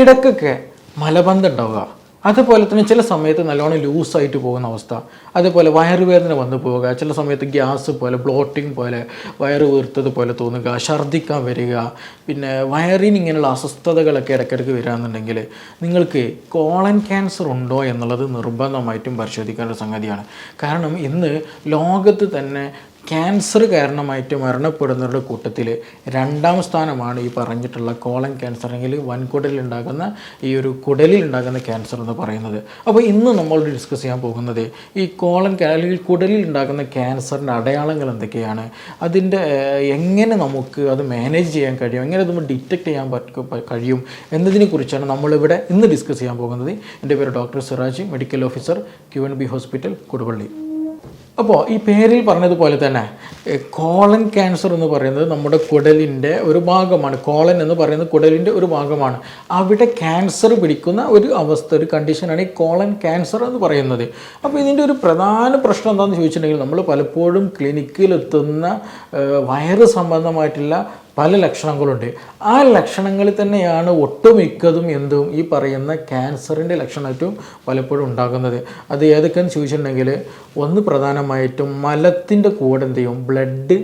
ഇടയ്ക്കൊക്കെ മലബന്ധം ഉണ്ടാവുക, അതുപോലെ തന്നെ ചില സമയത്ത് നല്ലോണം ലൂസായിട്ട് പോകുന്ന അവസ്ഥ, അതേപോലെ വയറുവേദന വന്നു പോവുക, ചില സമയത്ത് ഗ്യാസ് പോലെ ബ്ലോട്ടിങ് പോലെ വയറ് വീർത്തത് പോലെ തോന്നുക, ഛർദ്ദിക്കാൻ വരിക, പിന്നെ വയറിന് ഇങ്ങനെയുള്ള അസ്വസ്ഥതകളൊക്കെ ഇടയ്ക്കിടയ്ക്ക് വരികയെന്നുണ്ടെങ്കിൽ നിങ്ങൾക്ക് കോളൻ ക്യാൻസർ ഉണ്ടോ എന്നുള്ളത് നിർബന്ധമായിട്ടും പരിശോധിക്കേണ്ട ഒരു സംഗതിയാണ്. കാരണം ഇന്ന് ലോകത്ത് തന്നെ ക്യാൻസർ കാരണമായിട്ട് മരണപ്പെടുന്നവരുടെ കൂട്ടത്തിൽ 2ാം സ്ഥാനമാണ് ഈ പറഞ്ഞിട്ടുള്ള കോളൻ ക്യാൻസർ, അല്ലെങ്കിൽ വൻകുടലിലുണ്ടാകുന്ന ഈ ഒരു കുടലിലുണ്ടാകുന്ന ക്യാൻസർ എന്ന് പറയുന്നത്. അപ്പോൾ ഇന്ന് നമ്മൾ ഡിസ്കസ് ചെയ്യാൻ പോകുന്നത് ഈ അല്ലെങ്കിൽ കുടലിൽ ഉണ്ടാകുന്ന ക്യാൻസറിൻ്റെ അടയാളങ്ങൾ എന്തൊക്കെയാണ്, അതിൻ്റെ എങ്ങനെ നമുക്ക് അത് മാനേജ് ചെയ്യാൻ കഴിയും, എങ്ങനെ നമ്മൾ ഡിറ്റക്റ്റ് ചെയ്യാൻ കഴിയും എന്നതിനെക്കുറിച്ചാണ് നമ്മളിവിടെ ഇന്ന് ഡിസ്കസ് ചെയ്യാൻ പോകുന്നത്. എൻ്റെ പേര് doctor Siraj, medical officer QNB hospital Koduvally. അപ്പോൾ ഈ പേരിൽ പറഞ്ഞതുപോലെ തന്നെ കോളൻ ക്യാൻസർ എന്ന് പറയുന്നത് നമ്മുടെ കുടലിൻ്റെ ഒരു ഭാഗമാണ്. കോളൻ എന്ന് പറയുന്നത് കുടലിൻ്റെ ഒരു ഭാഗമാണ്. അവിടെ ക്യാൻസർ പിടിക്കുന്ന ഒരു അവസ്ഥ, ഒരു കണ്ടീഷനാണ് ഈ കോളൻ ക്യാൻസർ എന്ന് പറയുന്നത്. അപ്പോൾ ഇതിൻ്റെ ഒരു പ്രധാന പ്രശ്നം എന്താണെന്ന് ചോദിച്ചിട്ടുണ്ടെങ്കിൽ, നമ്മൾ പലപ്പോഴും ക്ലിനിക്കിലെത്തുന്ന വയറ് സംബന്ധമായിട്ടുള്ള പല ലക്ഷണങ്ങളുണ്ട്. ആ ലക്ഷണങ്ങളിൽ തന്നെയാണ് ഒട്ടുമിക്കതും ഈ പറയുന്ന ക്യാൻസറിൻ്റെ ലക്ഷണമായിട്ടും പലപ്പോഴും ഉണ്ടാകുന്നത്. അത് ഏതൊക്കെയെന്ന് ചോദിച്ചിട്ടുണ്ടെങ്കിൽ, ഒന്ന് പ്രധാനമായിട്ടും മലത്തിൻ്റെ കൂടെ എന്ത് ചെയ്യും, ബ്ലഡ്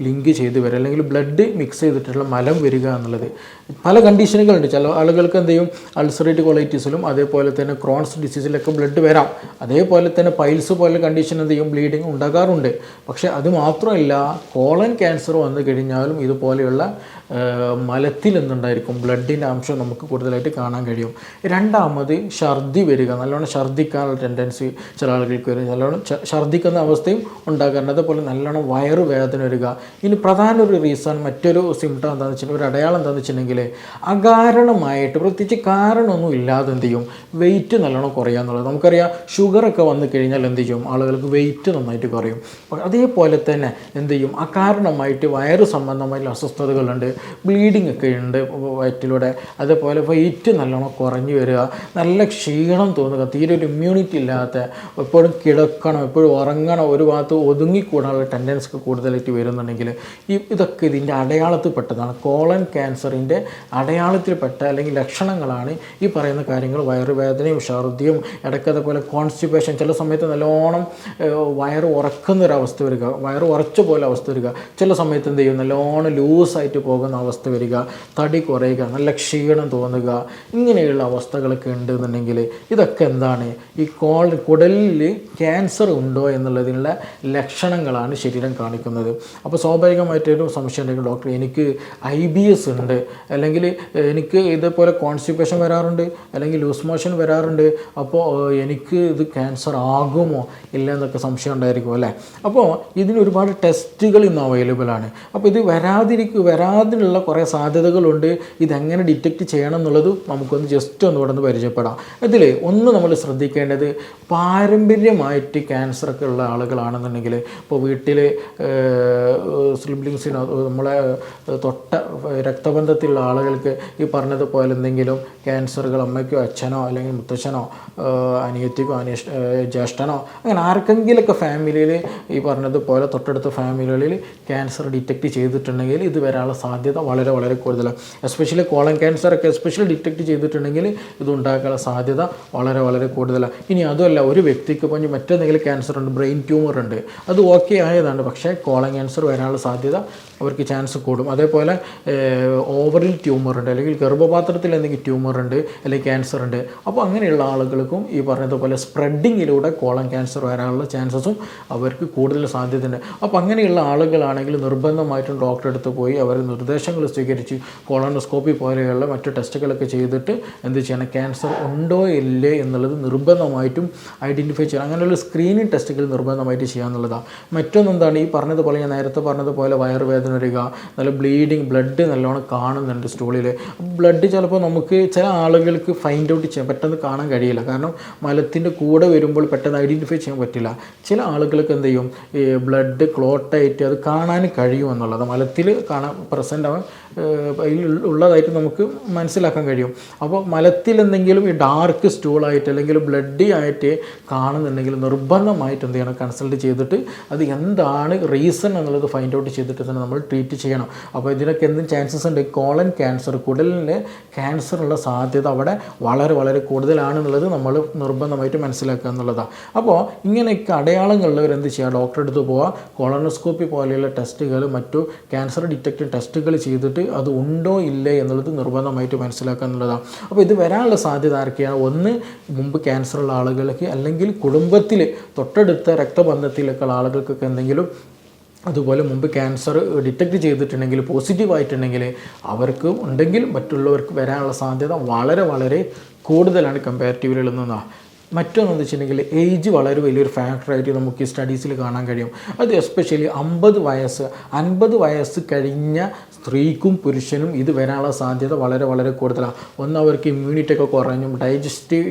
ലിങ്ക് ചെയ്ത് വരിക, അല്ലെങ്കിൽ ബ്ലഡ് മിക്സ് ചെയ്തിട്ടുള്ള മലം വരിക എന്നുള്ളത്. പല കണ്ടീഷനുകളുണ്ട്. ചില ആളുകൾക്ക് എന്ത് ചെയ്യും, അൾസറേറ്റീവ് കൊളൈറ്റിസിലും അതേപോലെ തന്നെ ക്രോൺസ് ഡിസീസിലൊക്കെ ബ്ലഡ് വരാം. അതേപോലെ തന്നെ പൈൽസ് പോലെ കണ്ടീഷൻ എന്ത് ചെയ്യും, ബ്ലീഡിങ് ഉണ്ടാകാറുണ്ട്. പക്ഷേ അത് മാത്രമല്ല, കോളൻ ക്യാൻസർ വന്നു കഴിഞ്ഞാലും ഇതുപോലെയുള്ള മലത്തിൽ എന്തുണ്ടായിരിക്കും, ബ്ലഡിൻ്റെ അംശം നമുക്ക് കൂടുതലായിട്ട് കാണാൻ കഴിയും. രണ്ടാമത് ഛർദി വരിക, നല്ലോണം ഛർദ്ദിക്കാനുള്ള ടെൻഡൻസി ചില ആളുകൾക്ക് വരും, നല്ലോണം ഛർദ്ദിക്കുന്ന അവസ്ഥയും ഉണ്ടാകാറുണ്ട്. അതേപോലെ നല്ലോണം വയറുവേദന വരിക. ഇനി പ്രധാന ഒരു റീസൺ, മറ്റൊരു സിംറ്റം എന്താണെന്ന് വെച്ചിട്ടുണ്ടെങ്കിൽ, ഒരു അടയാളം എന്താണെന്ന് വെച്ചിട്ടുണ്ടെങ്കിൽ, അകാരണമായിട്ട് പ്രത്യേകിച്ച് കാരണമൊന്നും ഇല്ലാതെ എന്ത് ചെയ്യും, വെയിറ്റ് നല്ലോണം കുറയുക എന്നുള്ളത്. നമുക്കറിയാം, ഷുഗറൊക്കെ വന്നു കഴിഞ്ഞാൽ എന്ത് ചെയ്യും, ആളുകൾക്ക് വെയിറ്റ് നന്നായിട്ട് കുറയും. അതേപോലെ തന്നെ എന്ത് ചെയ്യും, അകാരണമായിട്ട് വയറ് സംബന്ധമായിട്ടുള്ള അസ്വസ്ഥതകളുണ്ട്, ബ്ലീഡിങ് ഒക്കെ ഉണ്ട് വയറ്റിലൂടെ. അതേപോലെ വെയിറ്റ് നല്ലോണം കുറഞ്ഞു വരിക, നല്ല ക്ഷീണം തോന്നുക, തീരെ ഒരു ഇമ്മ്യൂണിറ്റി ഇല്ലാത്ത, എപ്പോഴും കിടക്കണം, എപ്പോഴും ഉറങ്ങണം, ഒരു ഭാഗത്ത് ഒതുങ്ങിക്കൂടാനുള്ള ടെൻഡൻസി ഒക്കെ കൂടുതലായിട്ട് വരുന്നുണ്ടെങ്കിൽ ഇതൊക്കെ ഇതിൻ്റെ അടയാളത്തിൽപ്പെട്ടതാണ്. കോളൻ ക്യാൻസറിൻ്റെ അടയാളത്തിൽപ്പെട്ട അല്ലെങ്കിൽ ലക്ഷണങ്ങളാണ് ഈ പറയുന്ന കാര്യങ്ങൾ. വയറുവേദനയും ഛർദിയും, ഇടയ്ക്ക് അതേപോലെ കോൺസ്റ്റിപ്പേഷൻ, ചില സമയത്ത് നല്ലോണം വയറ് ഉറക്കുന്നൊരവസ്ഥ വരിക, വയറ് ഉറച്ച പോലെ അവസ്ഥ വരിക. ചില സമയത്ത് എന്ത് ചെയ്യും, നല്ലോണം ലൂസായിട്ട് പോകുന്ന അവസ്ഥ വരിക, തടി കുറയുക, നല്ല ക്ഷീണം തോന്നുക, ഇങ്ങനെയുള്ള അവസ്ഥകളൊക്കെ ഉണ്ടെന്നുണ്ടെങ്കിൽ ഇതൊക്കെ എന്താണ്, ഈ കുടലിൽ ക്യാൻസർ ഉണ്ടോ എന്നുള്ളതിനുള്ള ലക്ഷണങ്ങളാണ് ശരീരം കാണിക്കുന്നത്. അപ്പോൾ സ്വാഭാവികമായിട്ടൊരു സംശയം ഉണ്ടെങ്കിൽ, ഡോക്ടർ എനിക്ക് IBS ഉണ്ട്, അല്ലെങ്കിൽ എനിക്ക് ഇതേപോലെ കോൺസ്റ്റിപ്പേഷൻ വരാറുണ്ട്, അല്ലെങ്കിൽ ലൂസ് മോഷൻ വരാറുണ്ട്, അപ്പോൾ എനിക്ക് ഇത് ക്യാൻസർ ആകുമോ ഇല്ല എന്നൊക്കെ സംശയം ഉണ്ടായിരിക്കും അല്ലേ. അപ്പോൾ ഇതിന് ഒരുപാട് ടെസ്റ്റുകൾ ഇന്ന് അവൈലബിൾ ആണ്. അപ്പോൾ ഇത് വരാതിനുള്ള കുറേ സാധ്യതകളുണ്ട്. ഇതെങ്ങനെ ഡിറ്റക്റ്റ് ചെയ്യണം എന്നുള്ളത് നമുക്കൊന്ന് ജസ്റ്റ് ഒന്നുകൂടെ ഒന്ന് പരിചയപ്പെടാം. ഇതിൽ ഒന്ന് നമ്മൾ ശ്രദ്ധിക്കേണ്ടത്, പാരമ്പര്യമായിട്ട് ക്യാൻസറൊക്കെ ഉള്ള ആളുകളാണെന്നുണ്ടെങ്കിൽ, ഇപ്പോൾ വീട്ടിൽ സിബ്ലിങ്സിനോ നമ്മളെ തൊട്ട രക്തബന്ധത്തിലുള്ള ആളുകൾക്ക് ഈ പറഞ്ഞതുപോലെ എന്തെങ്കിലും ക്യാൻസറുകൾ അമ്മയ്ക്കോ അച്ഛനോ അല്ലെങ്കിൽ മുത്തച്ഛനോ അനിയത്തിക്കോ ജ്യേഷ്ഠനോ അങ്ങനെ ആർക്കെങ്കിലുമൊക്കെ ഫാമിലിയിൽ ഈ പറഞ്ഞതുപോലെ തൊട്ടടുത്ത ഫാമിലികളിൽ ക്യാൻസർ ഡിറ്റക്റ്റ് ചെയ്തിട്ടുണ്ടെങ്കിൽ ഇത് വരാനുള്ള സാധ്യത വളരെ വളരെ കൂടുതലാണ്. എസ്പെഷ്യലി കോളൻ ക്യാൻസറൊക്കെ എസ്പെഷ്യലി ഡിറ്റക്റ്റ് ചെയ്തിട്ടുണ്ടെങ്കിൽ ഇത് ഉണ്ടാക്കാനുള്ള സാധ്യത വളരെ വളരെ കൂടുതലാണ്. ഇനി അതുമല്ല, ഒരു വ്യക്തിക്ക് ഇപ്പോൾ മറ്റെന്തെങ്കിലും ക്യാൻസർ ഉണ്ട്, ബ്രെയിൻ ട്യൂമർ ഉണ്ട്, അത് ഓക്കെ ആയതാണ്, പക്ഷേ കോളൻ ക്യാൻസർ വരാനുള്ള സാധ്യത അവർക്ക് ചാൻസ് കൂടും. അതേപോലെ ഓവറിൽ ട്യൂമർ ഉണ്ട്, അല്ലെങ്കിൽ ഗർഭപാത്രത്തിൽ എന്തെങ്കിലും ട്യൂമർ ഉണ്ട്, അല്ലെങ്കിൽ ക്യാൻസർ ഉണ്ട്. അപ്പോൾ അങ്ങനെയുള്ള ആളുകൾക്കും ഈ പറഞ്ഞതുപോലെ സ്പ്രെഡിങ്ങിലൂടെ കോളൻ ക്യാൻസർ വരാനുള്ള ചാൻസസും അവർക്ക് കൂടുതൽ സാധ്യതയുണ്ട്. അപ്പോൾ അങ്ങനെയുള്ള ആളുകളാണെങ്കിൽ നിർബന്ധമായിട്ടും ഡോക്ടറെ അടുത്ത് പോയി അവർ നിർദ്ദേശങ്ങൾ സ്വീകരിച്ച് കോളോണോസ്കോപ്പി പോലെയുള്ള മറ്റു ടെസ്റ്റുകളൊക്കെ ചെയ്തിട്ട് എന്ത് ചെയ്യണം, ക്യാൻസർ ഉണ്ടോ ഇല്ലേ എന്നുള്ളത് നിർബന്ധമായിട്ടും ഐഡൻറ്റിഫൈ ചെയ്യണം. അങ്ങനെയുള്ള സ്ക്രീനിങ് ടെസ്റ്റുകൾ നിർബന്ധമായിട്ട് ചെയ്യാന്നുള്ളതാണ്. മറ്റൊന്നെന്താണ്, ഈ പറഞ്ഞതുപോലെ ഞാൻ നേരത്തെ പറഞ്ഞതുപോലെ വയറുവേദന വരിക, നല്ല ബ്ലഡ് നല്ലോണം കാണുന്നുണ്ട് സ്റ്റൂളിൽ. ബ്ലഡ് ചിലപ്പോൾ നമുക്ക് ചില ആളുകൾക്ക് ഫൈൻഡ് ഔട്ട് ചെയ്യാൻ പെട്ടെന്ന് കാണാൻ കഴിയില്ല, കാരണം മലത്തിൻ്റെ കൂടെ വരുമ്പോൾ പെട്ടെന്ന് ഐഡൻറ്റിഫൈ ചെയ്യാൻ പറ്റില്ല. ചില ആളുകൾക്ക് എന്ത് ചെയ്യും, ഈ ബ്ലഡ് ക്ലോട്ടായിട്ട് അത് കാണാൻ കഴിയുമെന്നുള്ളത്, മലത്തിൽ കാണാൻ പ്രസൻ്റ് ആവാൻ ഉള്ളതായിട്ട് നമുക്ക് മനസ്സിലാക്കാൻ കഴിയും. അപ്പോൾ മലത്തിൽ എന്തെങ്കിലും ഈ ഡാർക്ക് സ്റ്റൂളായിട്ട് അല്ലെങ്കിൽ ബ്ലഡി ആയിട്ട് കാണുന്നുണ്ടെങ്കിൽ നിർബന്ധമായിട്ട് എന്ത് ചെയ്യണം, കൺസൾട്ട് ചെയ്തിട്ട് അത് എന്താണ് റീസൺ എന്നുള്ളത് ഫൈൻഡ് ഔട്ട് ചെയ്തിട്ട് തന്നെ നമ്മൾ നമ്മൾ ട്രീറ്റ് ചെയ്യണം. അപ്പോൾ ഇതിനൊക്കെ എന്തും ചാൻസസ് ഉണ്ട്. കോളൻ ക്യാൻസർ, കുടലിന് ക്യാൻസറുള്ള സാധ്യത അവിടെ വളരെ വളരെ കൂടുതലാണെന്നുള്ളത് നമ്മൾ നിർബന്ധമായിട്ട് മനസ്സിലാക്കുക എന്നുള്ളതാണ്. അപ്പോൾ ഇങ്ങനെയൊക്കെ അടയാളങ്ങളുള്ളവർ എന്ത് ചെയ്യുക, ഡോക്ടറെ അടുത്ത് പോവുക, കൊളോണോസ്കോപ്പി പോലെയുള്ള ടെസ്റ്റുകൾ, മറ്റു ക്യാൻസർ ഡിറ്റക്ഷൻ ടെസ്റ്റുകൾ ചെയ്തിട്ട് അത് ഉണ്ടോ ഇല്ലേ എന്നുള്ളത് നിർബന്ധമായിട്ട് മനസ്സിലാക്കുക എന്നുള്ളതാണ്. അപ്പോൾ ഇത് വരാനുള്ള സാധ്യത ആർക്കെയാണ്? ഒന്ന്, മുമ്പ് ക്യാൻസറുള്ള ആളുകൾക്ക്, അല്ലെങ്കിൽ കുടുംബത്തിൽ തൊട്ടടുത്ത രക്തബന്ധത്തിലൊക്കെ ഉള്ള ആളുകൾക്കൊക്കെ എന്തെങ്കിലും അതുപോലെ മുമ്പ് ക്യാൻസർ ഡിറ്റക്റ്റ് ചെയ്തിട്ടുണ്ടെങ്കിൽ, പോസിറ്റീവായിട്ടുണ്ടെങ്കിൽ അവർക്ക് ഉണ്ടെങ്കിൽ മറ്റുള്ളവർക്ക് വരാനുള്ള സാധ്യത വളരെ വളരെ കൂടുതലാണ് കമ്പാരിറ്റീവ്ലി നിന്നാണ്. മറ്റൊന്നെന്ന് വെച്ചിട്ടുണ്ടെങ്കിൽ ഏജ് വളരെ വലിയൊരു ഫാക്ടറായിട്ട് നമുക്ക് ഈ സ്റ്റഡീസിൽ കാണാൻ കഴിയും. അത് എസ്പെഷ്യലി 50 വയസ്സ് കഴിഞ്ഞ സ്ത്രീക്കും പുരുഷനും ഇത് വരാനുള്ള സാധ്യത വളരെ വളരെ കൂടുതലാണ്. ഒന്ന്, അവർക്ക് ഇമ്മ്യൂണിറ്റി ഒക്കെ കുറഞ്ഞും ഡൈജസ്റ്റീവ്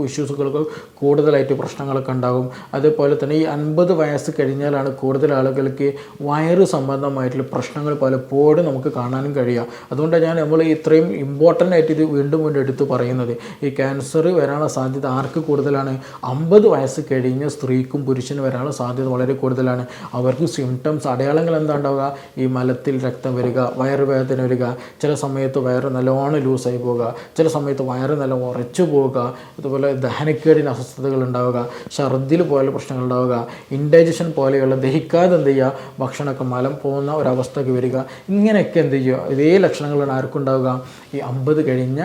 ഇഷ്യൂസുകൾക്ക് കൂടുതലായിട്ട് പ്രശ്നങ്ങളൊക്കെ ഉണ്ടാകും. അതേപോലെ തന്നെ ഈ 50 വയസ്സ് കഴിഞ്ഞാലാണ് കൂടുതൽ ആളുകൾക്ക് വയറ് സംബന്ധമായിട്ടുള്ള പ്രശ്നങ്ങൾ പലപ്പോഴും നമുക്ക് കാണാനും കഴിയുക. അതുകൊണ്ടാണ് നമ്മൾ ഇത്രയും ഇമ്പോർട്ടൻ്റ് ആയിട്ട് ഇത് വീണ്ടും വീണ്ടും എടുത്ത് പറയുന്നത്. ഈ ക്യാൻസർ വരാനുള്ള സാധ്യത ആർക്ക് കൂടുതലാണ്? 50 വയസ്സ് കഴിഞ്ഞ സ്ത്രീക്കും പുരുഷനും വരാനുള്ള സാധ്യത വളരെ കൂടുതലാണ്. അവർക്ക് സിംറ്റംസ്, അടയാളങ്ങൾ എന്താ ഉണ്ടാവുക? ഈ മലത്തിൽ രക്തം വരിക, വയറുവേദന വരിക, ചില സമയത്ത് വയറ് നല്ലോണം ലൂസായി പോവുക, ചില സമയത്ത് വയറ് നല്ല ഉറച്ചു പോവുക, അതുപോലെ ദഹനക്കേടിന് അസ്വസ്ഥതകൾ ഉണ്ടാവുക, ഛർദിൽ പോലുള്ള പ്രശ്നങ്ങൾ ഉണ്ടാവുക, ഇൻഡൈജഷൻ പോലെയുള്ള ദഹിക്കാതെ എന്ത് ചെയ്യുക, ഭക്ഷണമൊക്കെ മലം പോകുന്ന ഒരവസ്ഥയ്ക്ക് വരിക. ഇങ്ങനെയൊക്കെ എന്ത് ചെയ്യുക, ഇതേ ലക്ഷണങ്ങളാണ് ആർക്കുണ്ടാവുക? ഈ 50 കഴിഞ്ഞ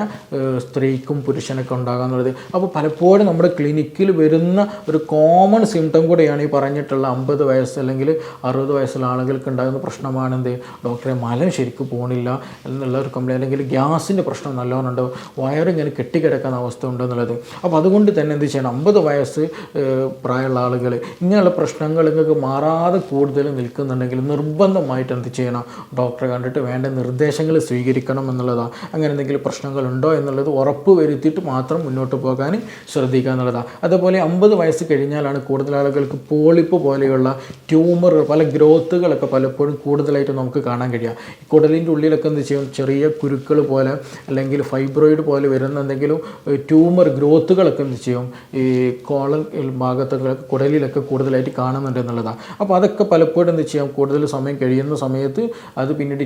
സ്ത്രീക്കും പുരുഷനൊക്കെ ഉണ്ടാകുക എന്നുള്ളത്. അപ്പോൾ പലപ്പോഴും നമ്മുടെ ക്ലിനിക്കിൽ വരുന്ന ഒരു കോമൺ സിംറ്റം കൂടെയാണ് ഈ പറഞ്ഞിട്ടുള്ള 50 വയസ്സ് അല്ലെങ്കിൽ 60 വയസ്സുള്ള ആളുകൾക്ക് ഉണ്ടാകുന്ന പ്രശ്നമാണെന്ത്? ഡോക്ടറെ മലം ശരിക്കും പോകണില്ല എന്നുള്ള ഒരു കംപ്ലൈൻറ്റ്, അല്ലെങ്കിൽ ഗ്യാസിൻ്റെ പ്രശ്നം നല്ലോണം ഉണ്ട്, വയറിങ്ങനെ കെട്ടിക്കിടക്കുന്ന അവസ്ഥ ഉണ്ടെന്നുള്ളത്. അപ്പോൾ അതുകൊണ്ട് തന്നെ എന്ത് ചെയ്യണം? 50 വയസ്സ് പ്രായമുള്ള ആളുകൾ ഇങ്ങനെയുള്ള പ്രശ്നങ്ങൾ നിങ്ങൾക്ക് മാറാതെ കൂടുതൽ നിൽക്കുന്നുണ്ടെങ്കിൽ നിർബന്ധമായിട്ട് എന്ത് ചെയ്യണം? ഡോക്ടറെ കണ്ടിട്ട് വേണ്ട നിർദ്ദേശങ്ങൾ സ്വീകരിക്കണം എന്നുള്ളതാണ്. അങ്ങനെ എന്തെങ്കിലും പ്രശ്നങ്ങളുണ്ടോ എന്നുള്ളത് ഉറപ്പ് വരുത്തിയിട്ട് മാത്രം മുന്നോട്ട് പോകാൻ ശ്രദ്ധിക്കുക എന്നുള്ളതാണ്. അതുപോലെ 50 വയസ്സ് കഴിഞ്ഞാലാണ് കൂടുതൽ ആളുകൾക്ക് പോളിപ്പ് പോലെയുള്ള ട്യൂമറുകൾ, പല ഗ്രോത്തുകളൊക്കെ പലപ്പോഴും കൂടുതലായിട്ട് നമുക്ക് കാണാൻ കഴിയുക. ഈ കുടലിൻ്റെ ഉള്ളിലൊക്കെ എന്ത് ചെയ്യും? ചെറിയ കുരുക്കൾ പോലെ അല്ലെങ്കിൽ ഫൈബ്രോയിഡ് പോലെ വരുന്ന എന്തെങ്കിലും ട്യൂമർ ഗ്രോത്തുകളൊക്കെ എന്ത് ചെയ്യും? ഈ കോളൻ ഭാഗത്തൊക്കെ കുടലിലൊക്കെ കൂടുതലായിട്ട് കാണുന്നുണ്ട് എന്നുള്ളതാണ്. അപ്പോൾ അതൊക്കെ പലപ്പോഴും എന്ത് ചെയ്യാം? കൂടുതൽ സമയം കഴിയുന്ന സമയത്ത് അത് പിന്നീട്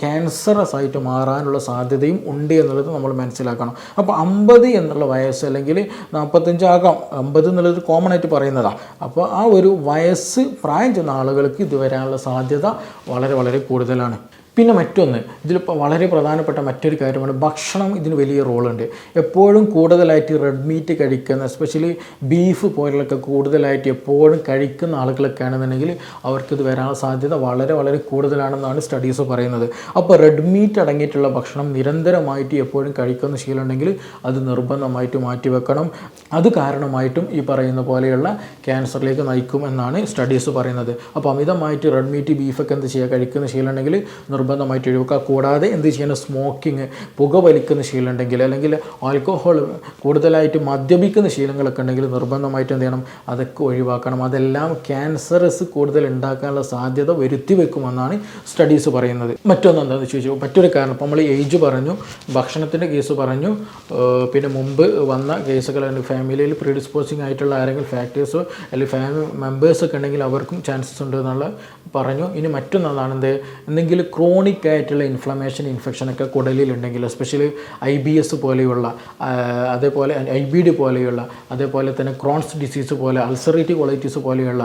ക്യാൻസറസ് ആയിട്ട് മാറാനുള്ള സാധ്യതയും ഉണ്ട് എന്നുള്ളത് നമ്മൾ മനസ്സിലാക്കണം. അപ്പോൾ 50 എന്നുള്ള വയസ്സ്, അല്ലെങ്കിൽ 45 ആകാം, 50 എന്നുള്ളത് കോമൺ ആയിട്ട് പറയുന്നതാണ്. അപ്പോൾ ആ ഒരു വയസ്സ് പ്രായം ചെന്ന ആളുകൾക്ക് ഇത് വരാനുള്ള സാധ്യത വളരെ വളരെ കൂടുതലാണ്. പിന്നെ മറ്റൊന്ന്, ഇതിലിപ്പോൾ വളരെ പ്രധാനപ്പെട്ട മറ്റൊരു കാര്യമാണ് ഭക്ഷണം. ഇതിന് വലിയ റോളുണ്ട്. എപ്പോഴും കൂടുതലായിട്ട് റെഡ് മീറ്റ് കഴിക്കുന്ന, എസ്പെഷ്യലി ബീഫ് പോലുള്ളൊക്കെ കൂടുതലായിട്ട് എപ്പോഴും കഴിക്കുന്ന ആളുകളൊക്കെ ആണെന്നുണ്ടെങ്കിൽ അവർക്കിത് വരാനുള്ള സാധ്യത വളരെ വളരെ കൂടുതലാണെന്നാണ് സ്റ്റഡീസ് പറയുന്നത്. അപ്പോൾ റെഡ് മീറ്റ് അടങ്ങിയിട്ടുള്ള ഭക്ഷണം നിരന്തരമായിട്ട് എപ്പോഴും കഴിക്കുന്ന ശീലമുണ്ടെങ്കിൽ അത് നിർബന്ധമായിട്ട് മാറ്റിവെക്കണം. അത് കാരണമായിട്ടും ഈ പറയുന്ന പോലെയുള്ള ക്യാൻസറിലേക്ക് നയിക്കും എന്നാണ് സ്റ്റഡീസ് പറയുന്നത്. അപ്പോൾ അമിതമായിട്ട് റെഡ് മീറ്റ്, ബീഫൊക്കെ എന്ത് ചെയ്യുക, കഴിക്കുന്ന ശീലമുണ്ടെങ്കിൽ നിർബന്ധമായിട്ട് ഒഴിവാക്കുക. കൂടാതെ എന്ത് ചെയ്യണം? സ്മോക്കിങ്, പുക വലിക്കുന്ന ശീലമുണ്ടെങ്കിൽ, അല്ലെങ്കിൽ ആൽക്കഹോൾ, കൂടുതലായിട്ട് മദ്യപിക്കുന്ന ശീലങ്ങളൊക്കെ ഉണ്ടെങ്കിൽ നിർബന്ധമായിട്ട് എന്ത് ചെയ്യണം? അതൊക്കെ ഒഴിവാക്കണം. അതെല്ലാം ക്യാൻസറസ് കൂടുതൽ ഉണ്ടാക്കാനുള്ള സാധ്യത വരുത്തി വെക്കുമെന്നാണ് സ്റ്റഡീസ് പറയുന്നത്. മറ്റൊന്ന് എന്താണെന്ന് ചോദിച്ചു, മറ്റൊരു കാരണം, ഇപ്പോൾ നമ്മൾ ഏജ് പറഞ്ഞു, ഭക്ഷണത്തിൻ്റെ കേസ് പറഞ്ഞു, പിന്നെ മുമ്പ് വന്ന കേസുകൾ, ഫാമിലിയിൽ പ്രീഡിസ്പോസിങ് ആയിട്ടുള്ള ആരെങ്കിലും ഫാക്ടേഴ്സോ അല്ലെങ്കിൽ ഫാമിലി മെമ്പേഴ്സൊക്കെ ഉണ്ടെങ്കിൽ അവർക്കും ചാൻസസ് ഉണ്ട് എന്നുള്ള പറഞ്ഞു. ഇനി മറ്റൊന്നാണ് എന്തെങ്കിലും ക്രോണിക് ആയിട്ടുള്ള ഇൻഫെക്ഷനൊക്കെ കുടലിലുണ്ടെങ്കിൽ, എസ്പെഷ്യലി IBS പോലെയുള്ള, അതേപോലെ IBD പോലെയുള്ള, അതേപോലെ തന്നെ ക്രോൺസ് ഡിസീസ് പോലെ, അൾസറേറ്റീവ് കൊളൈറ്റിസ് പോലെയുള്ള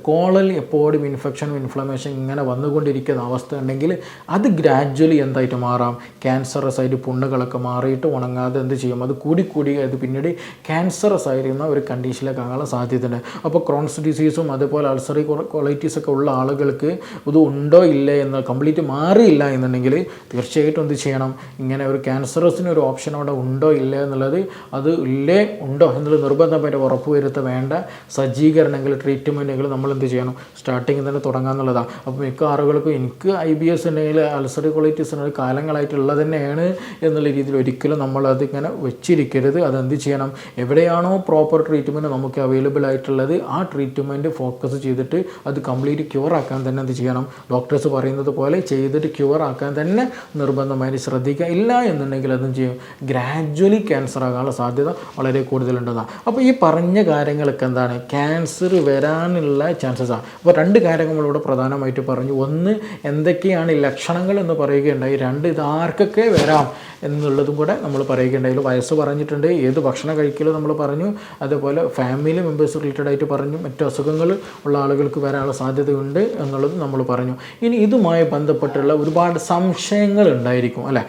കോളൽ എപ്പോഴും ഇൻഫ്ലമേഷൻ ഇങ്ങനെ വന്നുകൊണ്ടിരിക്കുന്ന അവസ്ഥ ഉണ്ടെങ്കിൽ അത് ഗ്രാജ്വലി എന്തായിട്ട് മാറാം? ക്യാൻസറസ് ആയിട്ട് പുണ്ണുകളൊക്കെ മാറിയിട്ട് ഉണങ്ങാതെ എന്ത് ചെയ്യും? അത് കൂടി അത് പിന്നീട് ക്യാൻസറസ് ആയിരുന്ന ഒരു കണ്ടീഷനിലേക്ക് ആകാനുള്ള സാധ്യതയുണ്ട്. അപ്പോൾ ക്രോൺസ് ഡിസീസും അതേപോലെ അൾസറേറ്റീവ് കൊളൈറ്റിസ് ഒക്കെ ഉള്ള ആളുകൾക്ക് ഇത് ഉണ്ടോ ഇല്ലേ എന്ന് കംപ്ലീറ്റ് മാറിയില്ല എന്നുണ്ടെങ്കിൽ തീർച്ചയായിട്ടും എന്ത് ചെയ്യണം? ഇങ്ങനെ ഒരു ക്യാൻസറസിന് ഒരു ഓപ്ഷൻ അവിടെ ഉണ്ടോ ഇല്ലേ എന്നുള്ളത്, അത് ഇല്ലേ ഉണ്ടോ എന്നുള്ളത് നിർബന്ധമായിട്ട് ഉറപ്പ് വരുത്ത വേണ്ട സജ്ജീകരണങ്ങൾ, ട്രീറ്റ്മെൻറ്റുകൾ നമ്മൾ എന്ത് ചെയ്യണം? സ്റ്റാർട്ടിങ്ങിൽ തന്നെ തുടങ്ങാമെന്നുള്ളതാണ്. അപ്പോൾ മിക്ക ആളുകൾക്കും എനിക്ക് IBS ഉണ്ടെങ്കിൽ, അൾസറേറ്റീവ് കൊളൈറ്റിസ് ഉണ്ടെങ്കിൽ കാലങ്ങളായിട്ടുള്ളത് തന്നെയാണ് എന്നുള്ള രീതിയിൽ ഒരിക്കലും നമ്മളതിങ്ങനെ വെച്ചിരിക്കരുത്. അതെന്ത് ചെയ്യണം? എവിടെയാണോ പ്രോപ്പർ ട്രീറ്റ്മെൻറ്റ് നമുക്ക് അവൈലബിൾ ആയിട്ടുള്ളത് ആ ട്രീറ്റ്മെൻറ്റ് ഫോക്കസ് ചെയ്തിട്ട് അത് കംപ്ലീറ്റ് ക്യൂർ ആക്കാൻ തന്നെ എന്ത് ചെയ്യണം? ഡോക്ടേഴ്സ് പറയുന്നത് പോലെ ചെയ്തിട്ട് ചെയ്തിട്ട് ക്യൂർ ആക്കാൻ തന്നെ നിർബന്ധമായിട്ട് ശ്രദ്ധിക്കുക. ഇല്ല എന്നുണ്ടെങ്കിൽ അതും ചെയ്യും ഗ്രാജ്വലി ക്യാൻസർ ആകാനുള്ള സാധ്യത വളരെ കൂടുതലുണ്ടെന്നാണ്. അപ്പോൾ ഈ പറഞ്ഞ കാര്യങ്ങളൊക്കെ എന്താണ് ക്യാൻസർ വരാനുള്ള ചാൻസസാണ്. അപ്പോൾ 2 കാര്യങ്ങൾ നമ്മളിവിടെ പ്രധാനമായിട്ട് പറഞ്ഞു. ഒന്ന്, എന്തൊക്കെയാണ് ലക്ഷണങ്ങൾ എന്ന് പറയുകയുണ്ടായി. 2, ഇത് ആർക്കൊക്കെ വരാം എന്നുള്ളതും കൂടെ നമ്മൾ പറയുകയുണ്ടായി. വയസ്സ് പറഞ്ഞിട്ടുണ്ട്, ഏത് ഭക്ഷണം കഴിക്കലും നമ്മൾ പറഞ്ഞു, അതേപോലെ ഫാമിലി മെമ്പേഴ്സ് റിലേറ്റഡ് ആയിട്ട് പറഞ്ഞു, മറ്റു അസുഖങ്ങൾ ഉള്ള ആളുകൾക്ക് വരാനുള്ള സാധ്യതയുണ്ട് എന്നുള്ളത് നമ്മൾ പറഞ്ഞു. ഇനി ഇതുമായി ബന്ധപ്പെട്ടുള്ള ഒരുപാട് സംശയങ്ങൾ ഉണ്ടായിരിക്കും അല്ലേ.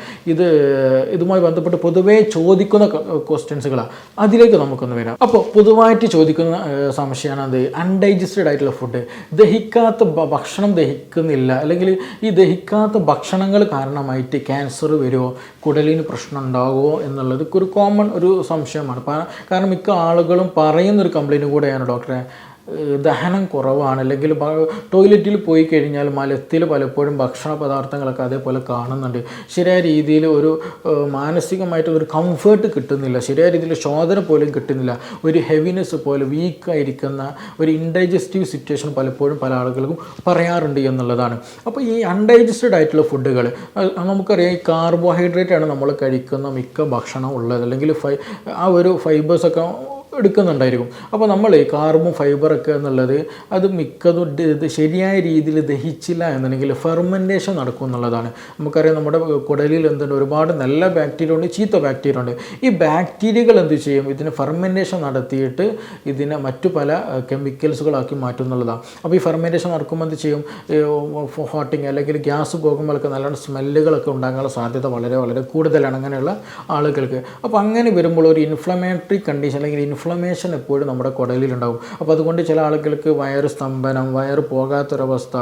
ഇതുമായി ബന്ധപ്പെട്ട് പൊതുവേ ചോദിക്കുന്ന ക്വസ്റ്റ്യൻസുകളാണ്. അതിലേക്ക് നമുക്കൊന്ന് വരാം. അപ്പോൾ പൊതുവായിട്ട് ചോദിക്കുന്ന സംശയമാണ് അത് അൺഡൈജസ്റ്റഡ് ആയിട്ടുള്ള ഫുഡ്, ദഹിക്കാത്ത ഭക്ഷണം ദഹിക്കുന്നില്ല, അല്ലെങ്കിൽ ഈ ദഹിക്കാത്ത ഭക്ഷണങ്ങൾ കാരണമായിട്ട് ക്യാൻസർ വരുമോ, കുടലിന് പ്രശ്നം ഉണ്ടാകുമോ എന്നുള്ളത് ഒരു കോമൺ ഒരു സംശയമാണ്. കാരണം മിക്ക ആളുകളും പറയുന്നൊരു കംപ്ലയിൻറ്റ് കൂടെയാണ്, ഡോക്ടറെ ദഹനം കുറവാണ്, അല്ലെങ്കിൽ ടോയ്ലറ്റിൽ പോയി കഴിഞ്ഞാൽ മലത്തിൽ പലപ്പോഴും ഭക്ഷണ പദാർത്ഥങ്ങളൊക്കെ അതേപോലെ കാണുന്നുണ്ട്, ശരിയായ രീതിയിൽ ഒരു മാനസികമായിട്ട് ഒരു കംഫേർട്ട് കിട്ടുന്നില്ല, ശരിയായ രീതിയിൽ ശോധന പോലും കിട്ടുന്നില്ല, ഒരു ഹെവിനെസ് പോലെ വീക്കായിരിക്കുന്ന ഒരു ഇൻഡൈജസ്റ്റീവ് സിറ്റുവേഷൻ പലപ്പോഴും പല ആളുകൾക്കും പറയാറുണ്ട് എന്നുള്ളതാണ്. അപ്പോൾ ഈ അൺഡൈജസ്റ്റഡ് ആയിട്ടുള്ള ഫുഡുകൾ നമുക്കറിയാം, ഈ കാർബോഹൈഡ്രേറ്റ് ആണ് നമ്മൾ കഴിക്കുന്ന മിക്ക ഭക്ഷണം ഉള്ളത്, അല്ലെങ്കിൽ ആ ഒരു ഫൈബേഴ്സൊക്കെ എടുക്കുന്നുണ്ടായിരിക്കും. അപ്പോൾ നമ്മൾ ഈ കാർബും ഫൈബറൊക്കെ എന്നുള്ളത് അത് മിക്കതും ശരിയായ രീതിയിൽ ദഹിച്ചില്ല എന്നുണ്ടെങ്കിൽ ഫെർമെൻറ്റേഷൻ നടക്കും എന്നുള്ളതാണ്. നമുക്കറിയാം, നമ്മുടെ കുടലിൽ എന്തുണ്ട്, ഒരുപാട് നല്ല ബാക്ടീരിയ ഉണ്ട്, ചീത്ത ബാക്ടീരിയ ഉണ്ട്. ഈ ബാക്ടീരിയകൾ എന്ത് ചെയ്യും, ഇതിന് ഫെർമെൻറ്റേഷൻ നടത്തിയിട്ട് ഇതിനെ മറ്റു പല കെമിക്കൽസുകളാക്കി മാറ്റും എന്നുള്ളതാണ്. അപ്പോൾ ഈ ഫെർമെൻറ്റേഷൻ നടക്കുമ്പോൾ എന്ത് ചെയ്യും, ഹോട്ടിങ് അല്ലെങ്കിൽ ഗ്യാസ് പോകുമ്പോഴൊക്കെ നല്ലോണം സ്മെല്ലുകളൊക്കെ ഉണ്ടാകാനുള്ള സാധ്യത വളരെ വളരെ കൂടുതലാണ് അങ്ങനെയുള്ള ആളുകൾക്ക്. അപ്പോൾ അങ്ങനെ വരുമ്പോൾ ഒരു ഇൻഫ്ലമേറ്ററി കണ്ടീഷൻ അല്ലെങ്കിൽ ഇൻഫ്ലമേഷൻ എപ്പോഴും നമ്മുടെ കുടലിലുണ്ടാകും. അപ്പോൾ അതുകൊണ്ട് ചില ആളുകൾക്ക് വയറ് സ്തംഭനം, വയറ് പോകാത്തൊരവസ്ഥ,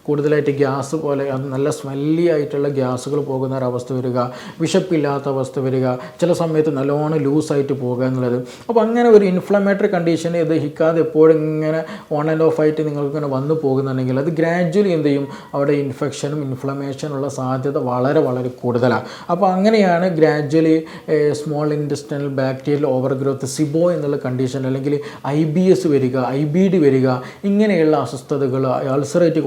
കൂടുതലായിട്ട് ഗ്യാസ് പോലെ അത് നല്ല സ്മെല്ലി ആയിട്ടുള്ള ഗ്യാസുകൾ പോകുന്ന ഒരവസ്ഥ വരിക, വിശപ്പില്ലാത്ത അവസ്ഥ വരിക, ചില സമയത്ത് നല്ലോണം ലൂസായിട്ട് പോകുക എന്നുള്ളത്. അപ്പോൾ അങ്ങനെ ഒരു ഇൻഫ്ലമേറ്ററി കണ്ടീഷന് ദഹിക്കാതെ എപ്പോഴും ഇങ്ങനെ ഓൺ ആൻഡ് ഓഫ് ആയിട്ട് നിങ്ങൾക്ക് ഇങ്ങനെ വന്നു പോകുന്നുണ്ടെങ്കിൽ അത് ഗ്രാജ്വലി എന്ത് ചെയ്യും, അവിടെ ഇൻഫെക്ഷനും ഇൻഫ്ലമേഷനുള്ള സാധ്യത വളരെ വളരെ കൂടുതലാണ്. അപ്പോൾ അങ്ങനെയാണ് gradually small intestinal bacterial over growth, SIBO എന്നുള്ള കണ്ടീഷൻ, അല്ലെങ്കിൽ IBS വരിക, IBD വരിക, ഇങ്ങനെയുള്ള അസ്വസ്ഥതകൾ, അൾസറേറ്റീവ്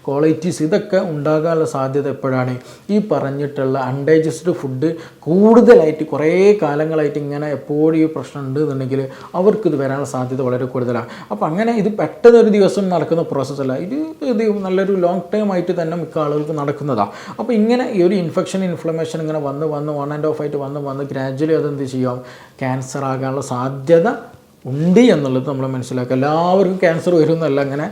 കോളൈറ്റിസ് ഇതൊക്കെ ഉണ്ടാകാനുള്ള സാധ്യത എപ്പോഴാണ്, ഈ പറഞ്ഞിട്ടുള്ള അൺഡൈജസ്റ്റഡ് ഫുഡ് കൂടുതലായിട്ട് കുറേ കാലങ്ങളായിട്ട് ഇങ്ങനെ എപ്പോഴും ഈ പ്രശ്നം ഉണ്ട് എന്നുണ്ടെങ്കിൽ അവർക്കിത് വരാനുള്ള സാധ്യത വളരെ കൂടുതലാണ്. അപ്പോൾ അങ്ങനെ ഇത് പെട്ടെന്നൊരു ദിവസം നടക്കുന്ന പ്രോസസ്സല്ല, ഇത് നല്ലൊരു ലോങ് ടൈം ആയിട്ട് തന്നെ മിക്ക ആളുകൾക്ക് നടക്കുന്നതാണ്. അപ്പോൾ ഇങ്ങനെ ഈ ഒരു ഇൻഫെക്ഷൻ ഇങ്ങനെ വന്ന് ഓൺ ആൻഡ് ഓഫ് ആയിട്ട് വന്ന് ഗ്രാജ്വലി അതെന്ത് ചെയ്യാം, ക്യാൻസർ ആകാനുള്ള സാധ്യത ഉണ്ട് എന്നുള്ളത് നമ്മൾ മനസ്സിലാക്കുക. എല്ലാവർക്കും ക്യാൻസർ വരും എന്നല്ല അങ്ങനെ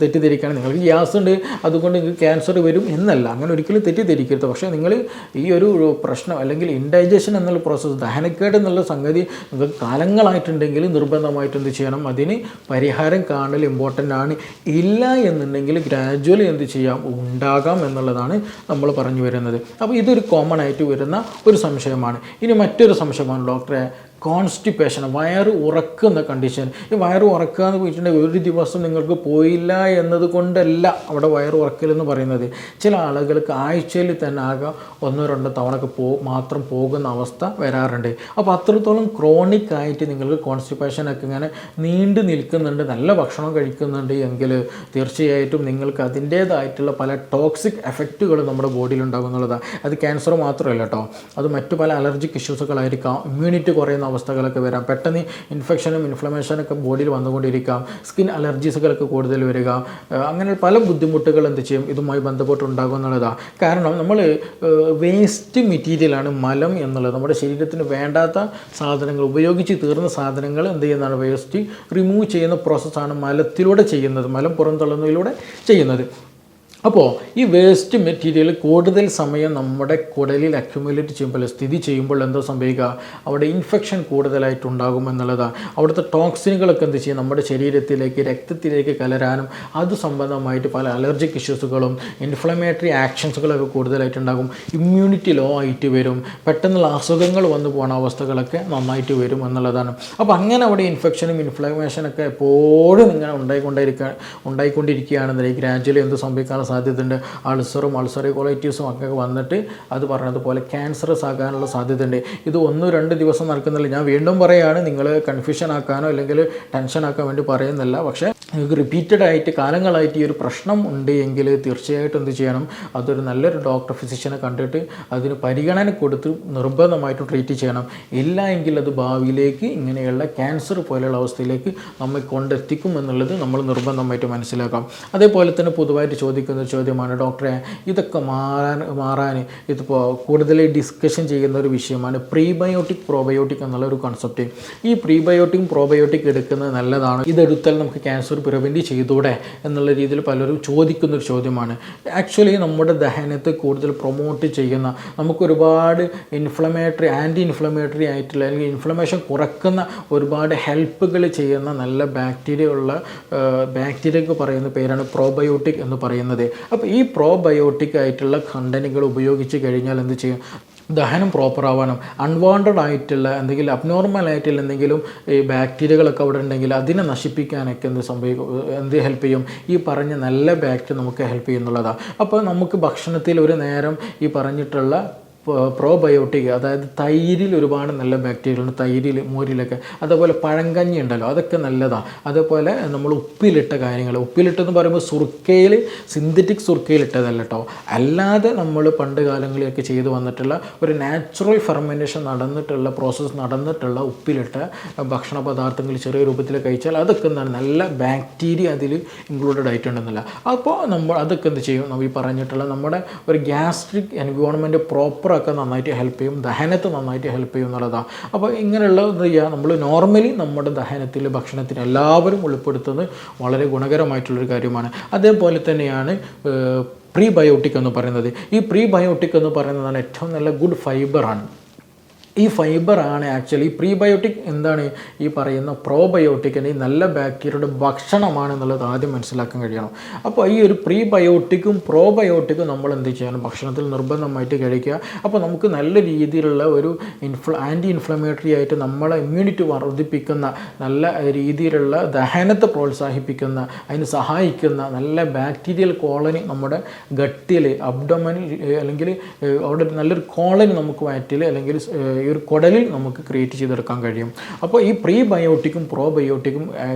തെറ്റിദ്ധരിക്കുകയാണ്. നിങ്ങൾക്ക് ഗ്യാസ് ഉണ്ട് അതുകൊണ്ട് നിങ്ങൾക്ക് ക്യാൻസർ വരും എന്നല്ല, അങ്ങനെ ഒരിക്കലും തെറ്റിദ്ധരിക്കരുത്. പക്ഷേ നിങ്ങൾ ഈ ഒരു പ്രശ്നം അല്ലെങ്കിൽ ഇൻഡൈജഷൻ എന്നുള്ള പ്രോസസ്സ്, ദഹനക്കേട് എന്നുള്ള സംഗതി നിങ്ങൾക്ക് കാലങ്ങളായിട്ടുണ്ടെങ്കിൽ നിർബന്ധമായിട്ട് എന്ത് ചെയ്യണം, അതിന് പരിഹാരം കാണൽ ഇമ്പോർട്ടൻ്റ് ആണ്. ഇല്ല എന്നുണ്ടെങ്കിൽ ഗ്രാജ്വലി എന്ത് ചെയ്യാം, ഉണ്ടാകാം എന്നുള്ളതാണ് നമ്മൾ പറഞ്ഞു വരുന്നത്. അപ്പോൾ ഇതൊരു കോമൺ ആയിട്ട് വരുന്ന ഒരു സംശയമാണ്. ഇനി മറ്റൊരു സംശയമാണ്, ഡോക്ടറെ കോൺസ്റ്റിപ്പേഷൻ, വയറ് ഉറക്കുന്ന കണ്ടീഷൻ. ഈ വയറ് ഉറക്കുക എന്ന് പോയിട്ടുണ്ടെങ്കിൽ ഒരു ദിവസം നിങ്ങൾക്ക് പോയില്ല എന്നതുകൊണ്ടല്ല അവിടെ വയറ് ഉറക്കലെന്ന് പറയുന്നത്. ചില ആളുകൾക്ക് ആഴ്ചയിൽ തന്നെ ആകെ 1-2 തവണക്ക് മാത്രം പോകുന്ന അവസ്ഥ വരാറുണ്ട്. അപ്പോൾ അത്രത്തോളം ക്രോണിക് ആയിട്ട് നിങ്ങൾക്ക് കോൺസ്റ്റിപ്പേഷനൊക്കെ ഇങ്ങനെ നീണ്ടു നിൽക്കുന്നുണ്ട്, നല്ല ഭക്ഷണം കഴിക്കുന്നുണ്ട് എങ്കിൽ തീർച്ചയായിട്ടും നിങ്ങൾക്ക് അതിൻ്റേതായിട്ടുള്ള പല ടോക്സിക് എഫക്റ്റുകൾ നമ്മുടെ ബോഡിയിൽ ഉണ്ടാകുന്നുള്ളതാണ്. അത് ക്യാൻസർ മാത്രമല്ല കേട്ടോ, അത് മറ്റു പല അലർജിക് ഇഷ്യൂസുകളായിരിക്കാം, ഇമ്മ്യൂണിറ്റി കുറയുന്ന അവസ്ഥകളൊക്കെ വരാം, പെട്ടെന്ന് ഇൻഫെക്ഷനും ഇൻഫ്ലമേഷനൊക്കെ ബോഡിയിൽ വന്നുകൊണ്ടിരിക്കാം, സ്കിൻ അലർജീസുകളൊക്കെ കൂടുതൽ വരിക, അങ്ങനെ പല ബുദ്ധിമുട്ടുകൾ എന്ത് ചെയ്യും ഇതുമായി ബന്ധപ്പെട്ടുണ്ടാകും എന്നുള്ളതാണ്. കാരണം നമ്മൾ വേസ്റ്റ് മെറ്റീരിയലാണ് മലം എന്നുള്ളത്, നമ്മുടെ ശരീരത്തിന് വേണ്ടാത്ത സാധനങ്ങൾ, ഉപയോഗിച്ച് തീർന്ന സാധനങ്ങൾ എന്ത് ചെയ്യുന്നതാണ്, വേസ്റ്റ് റിമൂവ് ചെയ്യുന്ന പ്രോസസ്സാണ് മലത്തിലൂടെ ചെയ്യുന്നത്, മലം പുറന്തള്ളുന്നതിലൂടെ ചെയ്യുന്നത്. അപ്പോൾ ഈ വേസ്റ്റ് മെറ്റീരിയൽ കൂടുതൽ സമയം നമ്മുടെ കുടലിൽ അക്യുമുലേറ്റ് ചെയ്യുമ്പോൾ, സ്ഥിതി ചെയ്യുമ്പോൾ എന്തോ സംഭവിക്കുക, അവിടെ ഇൻഫെക്ഷൻ കൂടുതലായിട്ടുണ്ടാകും എന്നുള്ളതാണ്. അവിടുത്തെ ടോക്സിനുകളൊക്കെ എന്ത് ചെയ്യും, നമ്മുടെ ശരീരത്തിലേക്ക് രക്തത്തിലേക്ക് കലരാനും അത് സംബന്ധമായിട്ട് പല അലർജിക് ഇഷ്യൂസുകളും ഇൻഫ്ലമേറ്ററി ആക്ഷൻസുകളൊക്കെ കൂടുതലായിട്ടുണ്ടാകും, ഇമ്മ്യൂണിറ്റി ലോ ആയിട്ട് വരും, പെട്ടെന്നുള്ള അസുഖങ്ങൾ വന്നു പോകുന്ന അവസ്ഥകളൊക്കെ നന്നായിട്ട് വരും എന്നുള്ളതാണ്. അപ്പോൾ അങ്ങനെ അവിടെ ഇൻഫെക്ഷനും ഇൻഫ്ലമേഷനൊക്കെ എപ്പോഴും ഇങ്ങനെ ഉണ്ടായിക്കൊണ്ടിരിക്കുകയാണെന്നുണ്ടെങ്കിൽ ഗ്രാജ്വലി എന്ത് സംഭവിക്കാൻ സാധ്യതയുണ്ട്, അൾസറി കോളൈറ്റീസും ഒക്കെ വന്നിട്ട് അത് പറഞ്ഞതുപോലെ ക്യാൻസറസ് ആകാനുള്ള സാധ്യതയുണ്ട്. ഇത് 1-2 ദിവസം നടക്കുന്നില്ല. ഞാൻ വീണ്ടും പറയുകയാണ്, നിങ്ങൾ കൺഫ്യൂഷൻ ആക്കാനോ അല്ലെങ്കിൽ ടെൻഷൻ ആക്കാൻ വേണ്ടി പറയുന്നില്ല. പക്ഷേ നിങ്ങൾക്ക് റിപ്പീറ്റഡ് ആയിട്ട് കാലങ്ങളായിട്ട് ഈ ഒരു പ്രശ്നം ഉണ്ട് എങ്കിൽ തീർച്ചയായിട്ടും എന്ത് ചെയ്യണം, അതൊരു നല്ലൊരു ഡോക്ടർ ഫിസിഷ്യനെ കണ്ടിട്ട് അതിന് പരിഗണന കൊടുത്ത് നിർബന്ധമായിട്ടും ട്രീറ്റ് ചെയ്യണം. ഇല്ല എങ്കിൽ അത് ഭാവിയിലേക്ക് ഇങ്ങനെയുള്ള ക്യാൻസർ പോലെയുള്ള അവസ്ഥയിലേക്ക് നമ്മെ കൊണ്ടെത്തിക്കും എന്നുള്ളത് നമ്മൾ നിർബന്ധമായിട്ട് മനസ്സിലാക്കാം. അതേപോലെ തന്നെ പൊതുവായിട്ട് ചോദിക്കുന്ന ഒരു ചോദ്യമാണ്, ഡോക്ടറെ ഇതൊക്കെ മാറാൻ ഇതിപ്പോൾ കൂടുതൽ ഡിസ്കഷൻ ചെയ്യുന്ന ഒരു വിഷയമാണ് പ്രീബയോട്ടിക് പ്രോബയോട്ടിക് എന്നുള്ള ഒരു കോൺസെപ്റ്റ്. ഈ പ്രീബയോട്ടിക് പ്രോബയോട്ടിക് എടുക്കുന്നത് നല്ലതാണ്, ഇതെടുത്താൽ നമുക്ക് ക്യാൻസർ പ്രിവെൻറ്റ് ചെയ്തൂടെ എന്നുള്ള രീതിയിൽ പലരും ചോദിക്കുന്നൊരു ചോദ്യമാണ്. ആക്ച്വലി നമ്മുടെ ദഹനത്തെ കൂടുതൽ പ്രൊമോട്ട് ചെയ്യുന്ന, നമുക്കൊരുപാട് ആൻറ്റി ഇൻഫ്ലമേറ്ററി ആയിട്ടുള്ള അല്ലെങ്കിൽ ഇൻഫ്ലമേഷൻ കുറക്കുന്ന ഒരുപാട് ഹെൽപ്പുകൾ ചെയ്യുന്ന നല്ല ബാക്ടീരിയക്ക് പറയുന്ന പേരാണ് പ്രോബയോട്ടിക് എന്ന് പറയുന്നത്. അപ്പോൾ ഈ പ്രോബയോട്ടിക് ആയിട്ടുള്ള കണ്ടന്റുകൾ ഉപയോഗിച്ച് കഴിഞ്ഞാൽ എന്ത് ചെയ്യും, ദഹനം പ്രോപ്പർ ആവാനും അൺവാണ്ടഡ് ആയിട്ടുള്ള എന്തെങ്കിലും അബ്നോർമൽ ആയിട്ടുള്ള എന്തെങ്കിലും ഈ ബാക്ടീരിയകളൊക്കെ അവിടെ ഉണ്ടെങ്കിൽ അതിനെ നശിപ്പിക്കാനൊക്കെ എന്ത് ഹെൽപ്പ് ചെയ്യും, ഈ പറഞ്ഞ നല്ല ബാക്ടീരിയ നമുക്ക് ഹെൽപ്പ് ചെയ്യുന്നുള്ളതാണ്. അപ്പോൾ നമുക്ക് ഭക്ഷണത്തിൽ ഒരു നേരം ഈ പറഞ്ഞിട്ടുള്ള പ്രോബയോട്ടിക്, അതായത് തൈരിൽ ഒരുപാട് നല്ല ബാക്ടീരിയകളുണ്ട്, തൈരിൽ മോരിലൊക്കെ. അതേപോലെ പഴങ്കഞ്ഞി ഉണ്ടല്ലോ, അതൊക്കെ നല്ലതാണ്. അതേപോലെ നമ്മൾ ഉപ്പിലിട്ട കാര്യങ്ങൾ, ഉപ്പിലിട്ടെന്ന് പറയുമ്പോൾ സുർക്കയിൽ, സിന്തറ്റിക് സുർക്കയിലിട്ടതല്ല കേട്ടോ, അല്ലാതെ നമ്മൾ പണ്ട് കാലങ്ങളിലൊക്കെ ചെയ്തു വന്നിട്ടുള്ള ഒരു നാച്ചുറൽ ഫെർമെൻറ്റേഷൻ നടന്നിട്ടുള്ള പ്രോസസ്സ് നടന്നിട്ടുള്ള ഉപ്പിലിട്ട ഭക്ഷണ പദാർത്ഥങ്ങൾ ചെറിയ രൂപത്തിൽ കഴിച്ചാൽ അതൊക്കെ എന്താണ്, നല്ല ബാക്ടീരിയ അതിൽ ഇൻക്ലൂഡഡ് ആയിട്ടുണ്ടെന്നില്ല. അപ്പോൾ നമ്മൾ അതൊക്കെ എന്ത് ചെയ്യും, നമ്മൾ ഈ പറഞ്ഞിട്ടുള്ള നമ്മുടെ ഒരു ഗ്യാസ്ട്രിക് എൻവയോൺമെൻറ്റ് പ്രോപ്പർ ഒക്കെ നന്നായിട്ട് ഹെൽപ്പ് ചെയ്യും, ദഹനത്തെ നന്നായിട്ട് ഹെൽപ്പ് ചെയ്യും എന്നുള്ളതാണ്. അപ്പോൾ ഇങ്ങനെയുള്ള എന്ത് ചെയ്യുക, നമ്മൾ നോർമലി നമ്മുടെ ദഹനത്തിൽ ഭക്ഷണത്തിന് എല്ലാവരും ഉൾപ്പെടുത്തുന്നത് വളരെ ഗുണകരമായിട്ടുള്ളൊരു കാര്യമാണ്. അതേപോലെ തന്നെയാണ് പ്രീബയോട്ടിക് എന്ന് പറയുന്നത്. ഈ പ്രീബയോട്ടിക് എന്ന് പറയുന്നതാണ് ഏറ്റവും നല്ല ഗുഡ് ഫൈബറാണ്. ഈ ഫൈബറാണ് ആക്ച്വലി പ്രീബയോട്ടിക് എന്താണ് ഈ പറയുന്ന പ്രോബയോട്ടിക്കിൻ്റെ ഈ നല്ല ബാക്ടീരിയയുടെ ഭക്ഷണമാണ് എന്നുള്ളത് ആദ്യം മനസ്സിലാക്കാൻ കഴിയണം. അപ്പോൾ ഈ ഒരു പ്രീബയോട്ടിക്കും പ്രോബയോട്ടിക്കും നമ്മൾ എന്ത് ചെയ്യണം, ഭക്ഷണത്തിൽ നിർബന്ധമായിട്ട് കഴിക്കുക. അപ്പോൾ നമുക്ക് നല്ല രീതിയിലുള്ള ഒരു ആൻറ്റി ഇൻഫ്ലമേറ്ററി ആയിട്ട് നമ്മളെ ഇമ്മ്യൂണിറ്റി വർദ്ധിപ്പിക്കുന്ന, നല്ല രീതിയിലുള്ള ദഹനത്തെ പ്രോത്സാഹിപ്പിക്കുന്ന, അതിന് സഹായിക്കുന്ന നല്ല ബാക്ടീരിയൽ കോളനി നമ്മുടെ ഗട്ടിൽ, അബ്ഡോമനിൽ അല്ലെങ്കിൽ അവിടെ നല്ലൊരു കോളനി നമുക്ക് വയറ്റിൽ അല്ലെങ്കിൽ ഈ ഒരു കുടലിൽ നമുക്ക് ക്രിയേറ്റ് ചെയ്തെടുക്കാൻ കഴിയും. അപ്പോൾ ഈ പ്രീബയോട്ടിക്കും പ്രോബയോട്ടിക്കും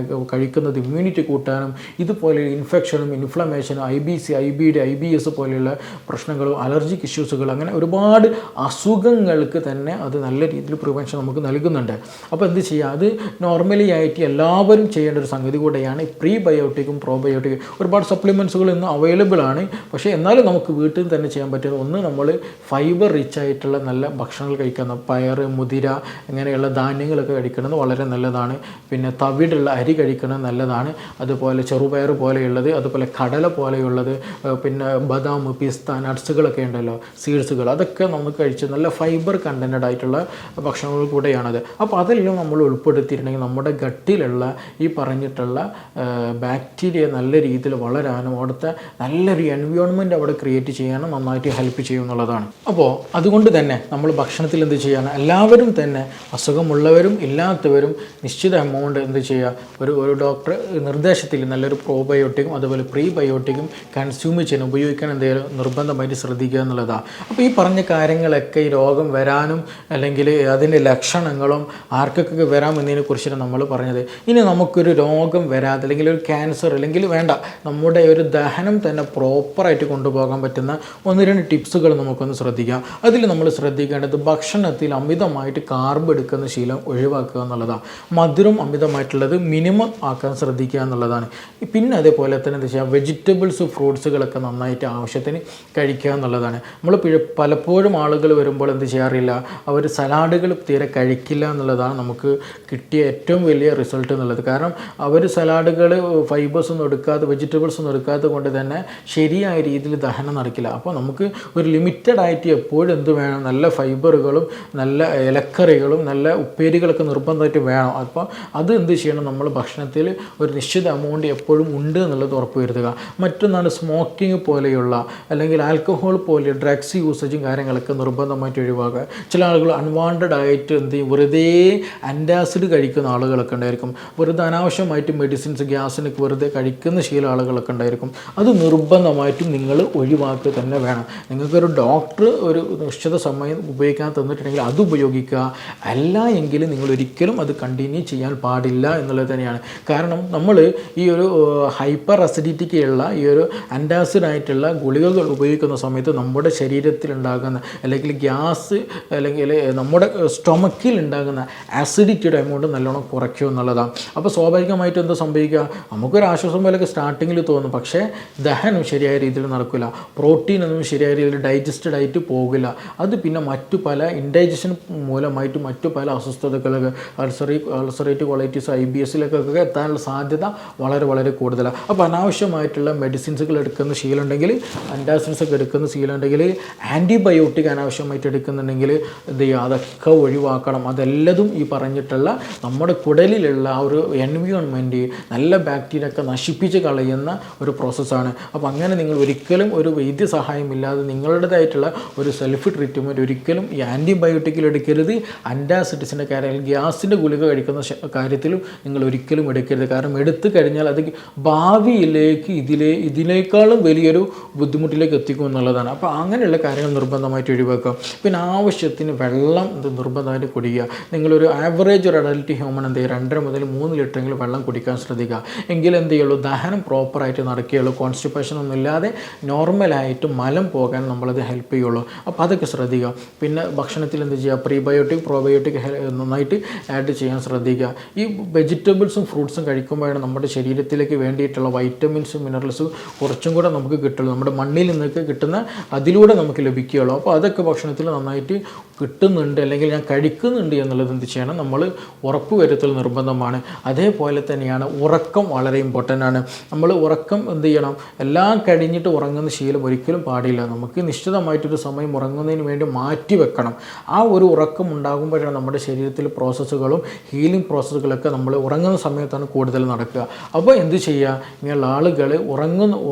കഴിക്കുന്നത് ഇമ്മ്യൂണിറ്റി കൂട്ടാനും ഇതുപോലെ ഇൻഫെക്ഷനും ഇൻഫ്ലമേഷനും IBD IBS പോലെയുള്ള പ്രശ്നങ്ങളും അലർജിക് ഇഷ്യൂസുകൾ അങ്ങനെ ഒരുപാട് അസുഖങ്ങൾക്ക് തന്നെ അത് നല്ല രീതിയിൽ പ്രിവെൻഷൻ നമുക്ക് നൽകുന്നുണ്ട്. അപ്പോൾ എന്ത് ചെയ്യുക, അത് നോർമലി ആയിട്ട് എല്ലാവരും ചെയ്യേണ്ട ഒരു സംഗതി കൂടെയാണ് പ്രീബയോട്ടിക്കും പ്രോബയോട്ടിക്കും. ഒരുപാട് സപ്ലിമെൻറ്റ്സുകൾ ഇന്ന് അവൈലബിൾ ആണ്, പക്ഷേ എന്നാലും നമുക്ക് വീട്ടിൽ തന്നെ ചെയ്യാൻ പറ്റുന്ന ഒന്ന്, നമ്മൾ ഫൈബർ റിച്ച് ആയിട്ടുള്ള നല്ല ഭക്ഷണങ്ങൾ കഴിക്കുന്ന പയർ, മുതിര ഇങ്ങനെയുള്ള ധാന്യങ്ങളൊക്കെ കഴിക്കുന്നത് വളരെ നല്ലതാണ്. പിന്നെ തവിടുള്ള അരി കഴിക്കുന്നത് നല്ലതാണ്. അതുപോലെ ചെറുപയർ പോലെയുള്ളത്, അതുപോലെ കടല പോലെയുള്ളത്, പിന്നെ ബദാം, പിസ്ത, നട്ട്സുകളൊക്കെ ഉണ്ടല്ലോ, സീഡ്സുകൾ, അതൊക്കെ നമുക്ക് കഴിച്ച് നല്ല ഫൈബർ കണ്ടൻറ്റഡ് ആയിട്ടുള്ള ഭക്ഷണങ്ങൾ കൂടെയാണത്. അപ്പോൾ അതെല്ലാം നമ്മൾ ഉൾപ്പെടുത്തിയിട്ടുണ്ടെങ്കിൽ നമ്മുടെ ഗട്ടിലുള്ള ഈ പറഞ്ഞിട്ടുള്ള ബാക്ടീരിയ നല്ല രീതിയിൽ വളരാനും അവിടുത്തെ നല്ലൊരു എൻവയോൺമെൻറ്റ് അവിടെ ക്രിയേറ്റ് ചെയ്യാനും നന്നായിട്ട് ഹെൽപ്പ് ചെയ്യും എന്നുള്ളതാണ്. അപ്പോൾ അതുകൊണ്ട് തന്നെ നമ്മൾ ഭക്ഷണത്തിൽ എന്ത് ചെയ്യണം, എല്ലാവരും തന്നെ അസുഖമുള്ളവരും ഇല്ലാത്തവരും നിശ്ചിത എമൗണ്ട് എന്ത് ചെയ്യുക, ഒരു ഡോക്ടർ നിർദ്ദേശത്തിൽ നല്ലൊരു പ്രോബയോട്ടിക്കും അതുപോലെ പ്രീബയോട്ടിക്കും കൺസ്യൂം ചെയ്യാൻ ഉപയോഗിക്കാൻ എന്തെങ്കിലും നിർബന്ധമായിട്ട് ശ്രദ്ധിക്കുക എന്നുള്ളതാണ്. അപ്പോൾ ഈ പറഞ്ഞ കാര്യങ്ങളൊക്കെ ഈ രോഗം വരാനും അല്ലെങ്കിൽ അതിൻ്റെ ലക്ഷണങ്ങളും ആർക്കൊക്കെ വരാമെന്നതിനെ കുറിച്ചാണ് നമ്മൾ പറഞ്ഞത്. ഇനി നമുക്കൊരു രോഗം വരാതെ അല്ലെങ്കിൽ ഒരു ക്യാൻസർ അല്ലെങ്കിൽ വേണ്ട നമ്മുടെ ഒരു ദഹനം തന്നെ പ്രോപ്പറായിട്ട് കൊണ്ടുപോകാൻ പറ്റുന്ന 1-2 ടിപ്സുകൾ നമുക്കൊന്ന് ശ്രദ്ധിക്കാം. അതിൽ നമ്മൾ ശ്രദ്ധിക്കേണ്ടത് ഭക്ഷണത്തിൽ അമിതമായിട്ട് കാർബ് എടുക്കുന്ന ശീലം ഒഴിവാക്കുക എന്നുള്ളതാണ്. മധുരം അമിതമായിട്ടുള്ളത് മിനിമം ആക്കാൻ ശ്രദ്ധിക്കുക എന്നുള്ളതാണ്. പിന്നെ അതേപോലെ തന്നെ എന്താ ചെയ്യുക, വെജിറ്റബിൾസ് ഫ്രൂട്ട്സുകളൊക്കെ നന്നായിട്ട് ആവശ്യത്തിന് കഴിക്കുക എന്നുള്ളതാണ്. നമ്മൾ പലപ്പോഴും ആളുകൾ വരുമ്പോൾ എന്ത് ചെയ്യാറില്ല, അവർ സലാഡുകൾ തീരെ കഴിക്കില്ല എന്നുള്ളതാണ് നമുക്ക് കിട്ടിയ ഏറ്റവും വലിയ റിസൾട്ട് എന്നുള്ളത്. കാരണം അവർ സലാഡുകൾ ഫൈബേഴ്സ് ഒന്നും എടുക്കാതെ വെജിറ്റബിൾസ് ഒന്നും എടുക്കാതെ കൊണ്ട് തന്നെ ശരിയായ രീതിയിൽ ദഹനം നടക്കില്ല. അപ്പോൾ നമുക്ക് ഒരു ലിമിറ്റഡ് ആയിട്ട് എപ്പോഴും എന്ത് വേണം, നല്ല ഫൈബറുകളും നല്ല ഇലക്കറികളും നല്ല ഉപ്പേരികളൊക്കെ നിർബന്ധമായിട്ട് വേണം. അപ്പോൾ അത് എന്ത് ചെയ്യണം, നമ്മൾ ഭക്ഷണത്തിൽ ഒരു നിശ്ചിത എമൗണ്ട് എപ്പോഴും ഉണ്ട് എന്നുള്ളത് ഉറപ്പ് വരുത്തുക. മറ്റൊന്നാണ് സ്മോക്കിംഗ് പോലെയുള്ള അല്ലെങ്കിൽ ആൽക്കഹോൾ പോലെ ഡ്രഗ്സ് യൂസേജും കാര്യങ്ങളൊക്കെ നിർബന്ധമായിട്ട് ഒഴിവാക്കുക. ചില ആളുകൾ അൺവാണ്ടഡ് ആയിട്ട് എന്ത് ചെയ്യും, വെറുതെ ആൻറ്റാസിഡ് കഴിക്കുന്ന ആളുകളൊക്കെ ഉണ്ടായിരിക്കും, വെറുതെ അനാവശ്യമായിട്ട് മെഡിസിൻസ് ഗ്യാസിനൊക്കെ വെറുതെ കഴിക്കുന്ന ശീല ആളുകളൊക്കെ ഉണ്ടായിരിക്കും. അത് നിർബന്ധമായിട്ടും നിങ്ങൾ ഒഴിവാക്കുക തന്നെ വേണം. നിങ്ങൾക്കൊരു ഡോക്ടർ ഒരു നിശ്ചിത സമയം ഉപയോഗിക്കാൻ തന്നിട്ടുണ്ടെങ്കിൽ അത് ഉപയോഗിക്കുക. അല്ല എങ്കിൽ നിങ്ങൾ ഒരിക്കലും അത് കണ്ടിന്യൂ ചെയ്യാൻ പാടില്ല എന്നുള്ളത് തന്നെയാണ്. കാരണം നമ്മൾ ഈ ഒരു ഹൈപ്പർ അസിഡിറ്റിക്കുള്ള ഈ ഒരു ആൻറ്റാസിഡ് ആയിട്ടുള്ള ഗുളികകൾ ഉപയോഗിക്കുന്ന സമയത്ത് നമ്മുടെ ശരീരത്തിലുണ്ടാകുന്ന അല്ലെങ്കിൽ ഗ്യാസ് അല്ലെങ്കിൽ നമ്മുടെ സ്റ്റൊമക്കിൽ ഉണ്ടാകുന്ന ആസിഡിറ്റിയുടെ എമൗണ്ട് നല്ലോണം കുറയ്ക്കും എന്നുള്ളതാണ്. അപ്പോൾ സ്വാഭാവികമായിട്ടും എന്താ സംഭവിക്കുക, നമുക്കൊരു ആശ്വാസം പോലെയൊക്കെ സ്റ്റാർട്ടിങ്ങിൽ തോന്നും, പക്ഷേ ദഹനം ശരിയായ രീതിയിൽ നടക്കില്ല, പ്രോട്ടീനൊന്നും ശരിയായ രീതിയിൽ ഡൈജസ്റ്റഡ് ആയിട്ട് പോകില്ല. അത് പിന്നെ മറ്റു പല ഇൻഡൈജഷൻ മൂലമായിട്ട് മറ്റു പല അസ്വസ്ഥതകളൊക്കെ അൾസറേറ്റീവ് കൊളൈറ്റിസ് IBSിലേക്കൊക്കെ എത്താനുള്ള സാധ്യത വളരെ വളരെ കൂടുതലാണ്. അപ്പോൾ അനാവശ്യമായിട്ടുള്ള മെഡിസിൻസുകൾ എടുക്കുന്ന ശീലമുണ്ടെങ്കിൽ, ആൻറ്റാസിഡ്സ് ഒക്കെ എടുക്കുന്ന ശീലമുണ്ടെങ്കിൽ, ആൻറ്റിബയോട്ടിക് അനാവശ്യമായിട്ട് എടുക്കുന്നുണ്ടെങ്കിൽ എന്ത് ചെയ്യുക, അതൊക്കെ ഒഴിവാക്കണം. അതെല്ലതും ഈ പറഞ്ഞിട്ടുള്ള നമ്മുടെ കുടലിലുള്ള ആ ഒരു എൻവയോൺമെൻറ്റ് നല്ല ബാക്ടീരിയ ഒക്കെ നശിപ്പിച്ച് കളയുന്ന ഒരു പ്രോസസ്സാണ്. അപ്പോൾ അങ്ങനെ നിങ്ങൾ ഒരിക്കലും ഒരു വൈദ്യസഹായമില്ലാതെ നിങ്ങളുടേതായിട്ടുള്ള ഒരു സെൽഫ് ട്രീറ്റ്മെൻറ്റ് ഒരിക്കലും ഈ ആൻറ്റിബയോട്ടിക്കിൽ എടുക്കരുത്. ആൻറ്റാസിഡിസിൻ്റെ കാര്യം, ഗ്യാസിൻ്റെ ഗുളിക കഴിക്കുന്ന കാര്യത്തിലും നിങ്ങൾ ഒരിക്കലും എടുക്കരുത്. കാരണം എടുത്തു കഴിഞ്ഞാൽ അത് ഭാവിയിലേക്ക് ഇതിനേക്കാളും വലിയൊരു ബുദ്ധിമുട്ടിലേക്ക് എത്തിക്കും എന്നുള്ളതാണ്. അപ്പോൾ അങ്ങനെയുള്ള കാര്യങ്ങൾ നിർബന്ധമായിട്ട് ഒഴിവാക്കുക. പിന്നെ ആവശ്യത്തിന് വെള്ളം നിർബന്ധമായിട്ട് കുടിക്കുക. നിങ്ങളൊരു ആവറേജ് ഒരു അഡൽട്ട് ഹ്യൂമൻ എന്ത് ചെയ്യുക, 2.5 മുതൽ 3 ലിറ്ററെങ്കിലും വെള്ളം കുടിക്കാൻ ശ്രദ്ധിക്കുക. എങ്കിലും എന്ത് ചെയ്യുള്ളൂ, ദഹനം പ്രോപ്പറായിട്ട് നടക്കുകയുള്ളൂ. കോൺസ്റ്റിപ്പേഷൻ ഒന്നും ഇല്ലാതെ നോർമലായിട്ട് മലം പോകാൻ നമ്മളത് ഹെൽപ്പ് ചെയ്യുള്ളൂ. അപ്പോൾ അതൊക്കെ ശ്രദ്ധിക്കുക. പിന്നെ ഭക്ഷണത്തിൽ എന്ത് ചെയ്യുക, പ്രീബയോട്ടിക് പ്രോബയോട്ടിക് നന്നായിട്ട് ആഡ് ചെയ്യാൻ ശ്രദ്ധിക്കുക. ഈ വെജിറ്റബിൾസും ഫ്രൂട്ട്സും കഴിക്കുമ്പോഴാണ് നമ്മുടെ ശരീരത്തിലേക്ക് വേണ്ടിയിട്ടുള്ള വൈറ്റമിൻസും മിനറൽസും കുറച്ചും കൂടെ നമുക്ക് കിട്ടുള്ളൂ. നമ്മുടെ മണ്ണിൽ നിന്നൊക്കെ കിട്ടുന്ന അതിലൂടെ നമുക്ക് ലഭിക്കുകയുള്ളൂ. അപ്പോൾ അതൊക്കെ ഭക്ഷണത്തിൽ നന്നായിട്ട് കിട്ടുന്നുണ്ട് അല്ലെങ്കിൽ ഞാൻ കഴിക്കുന്നുണ്ട് എന്നുള്ളത് എന്ത് ചെയ്യണം, നമ്മൾ ഉറപ്പ് വരുത്തൽ നിർബന്ധമാണ്. അതേപോലെ തന്നെയാണ് ഉറക്കം വളരെ ഇമ്പോർട്ടൻ്റ് ആണ്. നമ്മൾ ഉറക്കം എന്ത് ചെയ്യണം, എല്ലാം കഴിഞ്ഞിട്ട് ഉറങ്ങുന്ന ശീലം ഒരിക്കലും പാടില്ല. നമുക്ക് നിശ്ചിതമായിട്ടൊരു സമയം ഉറങ്ങുന്നതിന് വേണ്ടി മാറ്റി വെക്കണം. ആ ഒരു ഉറക്കം ഉണ്ടാകുമ്പോഴാണ് നമ്മുടെ ശരീരത്തിൽ പ്രോസസ്സുകളും ഹീലിംഗ് പ്രോസസ്സുകളൊക്കെ നമ്മൾ ഉറങ്ങുന്ന സമയത്താണ് കൂടുതൽ നടക്കുക. അപ്പോൾ എന്ത് ചെയ്യുക, ഇങ്ങനെയുള്ള ആളുകൾ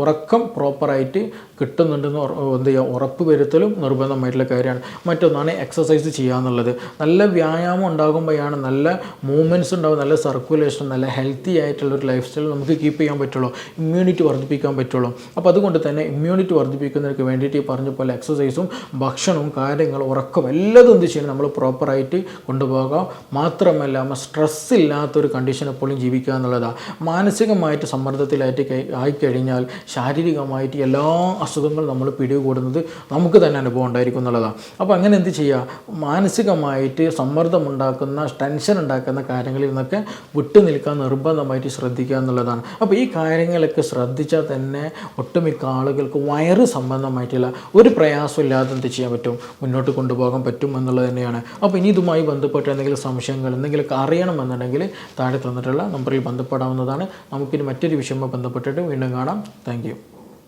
ഉറക്കം പ്രോപ്പറായിട്ട് കിട്ടുന്നുണ്ടെന്ന് എന്ത് ചെയ്യുക, ഉറപ്പ് വരുത്തലും നിർബന്ധമായിട്ടുള്ള കാര്യമാണ്. മറ്റൊന്നാണ് എക്സസൈസ് ചെയ്യുക എന്നുള്ളത്. നല്ല വ്യായാമം ഉണ്ടാകുമ്പോഴാണ് നല്ല മൂവ്മെൻറ്റ്സ് ഉണ്ടാവും, നല്ല സർക്കുലേഷൻ, നല്ല ഹെൽത്തി ആയിട്ടുള്ളൊരു ലൈഫ് സ്റ്റൈൽ നമുക്ക് കീപ്പ് ചെയ്യാൻ പറ്റുള്ളൂ, ഇമ്മ്യൂണിറ്റി വർദ്ധിപ്പിക്കാൻ പറ്റുള്ളൂ. അപ്പോൾ അതുകൊണ്ട് തന്നെ ഇമ്മ്യൂണിറ്റി വർദ്ധിപ്പിക്കുന്നതിന് വേണ്ടിയിട്ട് ഈ പറഞ്ഞ പോലെ എക്സസൈസും ഭക്ഷണവും കാര്യങ്ങളും ഉറക്കം എല്ലതും എന്ത് ചെയ്യണം, നമ്മൾ പ്രോപ്പറായിട്ട് കൊണ്ടുപോകാം. മാത്രമല്ല സ്ട്രെസ് ഇല്ലാത്തൊരു കണ്ടീഷൻ എപ്പോഴും ജീവിക്കുക എന്നുള്ളതാണ്. മാനസികമായിട്ട് സമ്മർദ്ദത്തിലായിട്ട് ആയിക്കഴിഞ്ഞാൽ ശാരീരികമായിട്ട് എല്ലാ അസുഖങ്ങളും നമ്മൾ പിടികൂടുന്നത് നമുക്ക് തന്നെ അനുഭവം ഉണ്ടായിരിക്കും എന്നുള്ളതാണ്. അപ്പോൾ അങ്ങനെ എന്ത് ചെയ്യുക, മാനസികമായിട്ട് സമ്മർദ്ദമുണ്ടാക്കുന്ന ടെൻഷൻ ഉണ്ടാക്കുന്ന കാര്യങ്ങളിൽ നിന്നൊക്കെ വിട്ടു നിൽക്കാൻ നിർബന്ധമായിട്ട് ശ്രദ്ധിക്കുക എന്നുള്ളതാണ്. അപ്പോൾ ഈ കാര്യങ്ങളൊക്കെ ശ്രദ്ധിച്ചാൽ തന്നെ ഒട്ടുമിക്ക ആളുകൾക്ക് വയറ് സംബന്ധമായിട്ടുള്ള ഒരു പ്രയാസമില്ലാതെ എന്ത് ചെയ്യാൻ പറ്റും, മുന്നോട്ട് കൊണ്ടുപോകാൻ പറ്റും എന്നുള്ളത് തന്നെയാണ്. അപ്പോൾ ഇനി ഇതുമായി ബന്ധപ്പെട്ട് എന്തെങ്കിലും സംശയങ്ങൾ എന്തെങ്കിലുമൊക്കെ അറിയണമെന്നുണ്ടെങ്കിൽ താഴെ തന്നിട്ടുള്ള നമ്പറിൽ ബന്ധപ്പെടാവുന്നതാണ്. നമുക്കിനി മറ്റൊരു വിഷയവുമായി ബന്ധപ്പെട്ടിട്ട് വീണ്ടും കാണാം. Thank you.